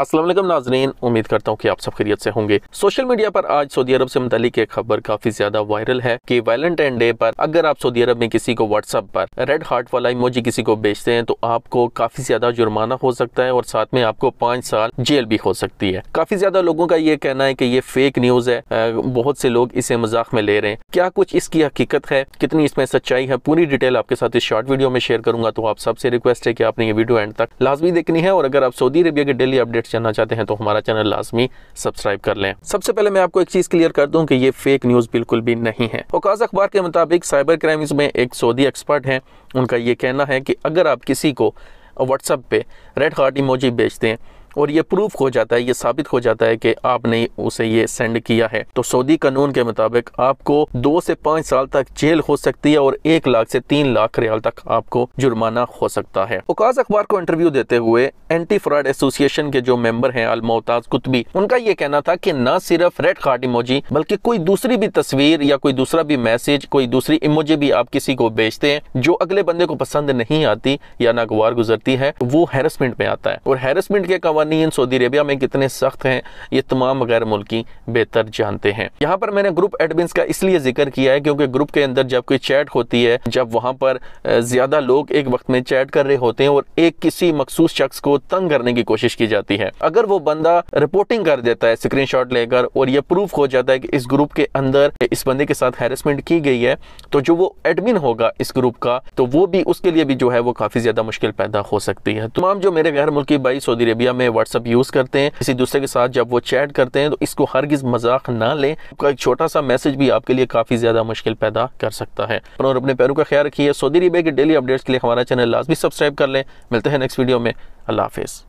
अस्सलाम वालेकुम नाज़रीन, उम्मीद करता हूँ कि आप सब खैरियत से होंगे। सोशल मीडिया पर आज सऊदी अरब से मुतालिक एक खबर काफी ज्यादा वायरल है कि वैलेंटाइन डे पर अगर आप सऊदी अरब में किसी को व्हाट्सएप पर रेड हार्ट वाला इमोजी किसी को भेजते हैं तो आपको काफी ज्यादा जुर्माना हो सकता है और साथ में आपको 5 साल जेल भी हो सकती है। काफी ज्यादा लोगों का ये कहना है कि ये फेक न्यूज है, बहुत से लोग इसे मजाक में ले रहे हैं। क्या कुछ इसकी हकीकत है, कितनी इसमें सच्चाई है, पूरी डिटेल आपके साथ इस शॉर्ट वीडियो में शेयर करूंगा। तो आप सबसे रिक्वेस्ट है कि आपने ये वीडियो एंड तक लाजमी देखनी है और अगर आप सऊदी अरबिया के डेली अपडेट्स जानना चाहते हैं तो हमारा चैनल लाजमी सब्सक्राइब कर लें। सबसे पहले मैं आपको एक चीज क्लियर कर दूं कि ये फेक न्यूज बिल्कुल भी नहीं है। औकाज़ अखबार के मुताबिक साइबर क्राइम्स में एक सऊदी एक्सपर्ट हैं, उनका ये कहना है कि अगर आप किसी को व्हाट्सएप पे रेड हार्ट इमोजी भेजते हैं और ये प्रूफ हो जाता है, ये साबित हो जाता है कि आपने उसे ये सेंड किया है, तो सऊदी कानून के मुताबिक आपको 2 से 5 साल तक जेल हो सकती है और 1 लाख से 3 लाख रियाल तक आपको जुर्माना हो सकता है। औकाज़ अखबार को इंटरव्यू देते हुए एंटी फ्रॉड एसोसिएशन के जो मेंबर हैं अल-मोहताज कुतबी, उनका ये कहना था कि न सिर्फ रेड हार्ट इमोजी बल्कि कोई दूसरी भी तस्वीर या कोई दूसरा भी मैसेज, कोई दूसरी इमोजी भी आप किसी को भेजते हैं जो अगले बंदे को पसंद नहीं आती या नागवार गुजरती है, वो हैरेसमेंट में आता है। और हैरेसमेंट के कवानीन सऊदी अरेबिया में कितने सख्त हैं ये तमाम गैर मुल्की बेहतर जानते हैं। यहाँ पर मैंने ग्रुप एडमिन्स का इसलिए जिक्र किया है क्योंकि ग्रुप के अंदर जब कोई चैट होती है, जब वहां पर ज्यादा लोग एक वक्त में चैट कर रहे होते हैं और एक किसी मखसूस शख्स को तंग करने की कोशिश की जाती है, अगर वो बंदा रिपोर्टिंग कर देता है स्क्रीनशॉट लेकर और ये प्रूफ हो जाता है कि इस ग्रुप के अंदर इस बंदे के साथ हैरेसमेंट की गई है, तो जो वो एडमिन होगा इस ग्रुप का, तो वो भी उसके लिए भी जो है वो काफी ज्यादा मुश्किल पैदा हो सकती है। तमाम जो मेरे गैर मुल्की भाई सऊदी अरेबिया में व्हाट्सएप यूज करते हैं, किसी दूसरे के साथ जब वो चैट करते हैं, तो इसको हरगिज मजाक ना लें। एक छोटा सा मैसेज भी आपके लिए काफी ज्यादा मुश्किल पैदा कर सकता है। और अपने पैरों का ख्याल रखिए। सऊदी अरेबिया के डेली अपडेट्स के लिए हमारा चैनल लाजमी सब्सक्राइब कर लें। मिलते हैं नेक्स्ट वीडियो में। अल्लाह हाफिज।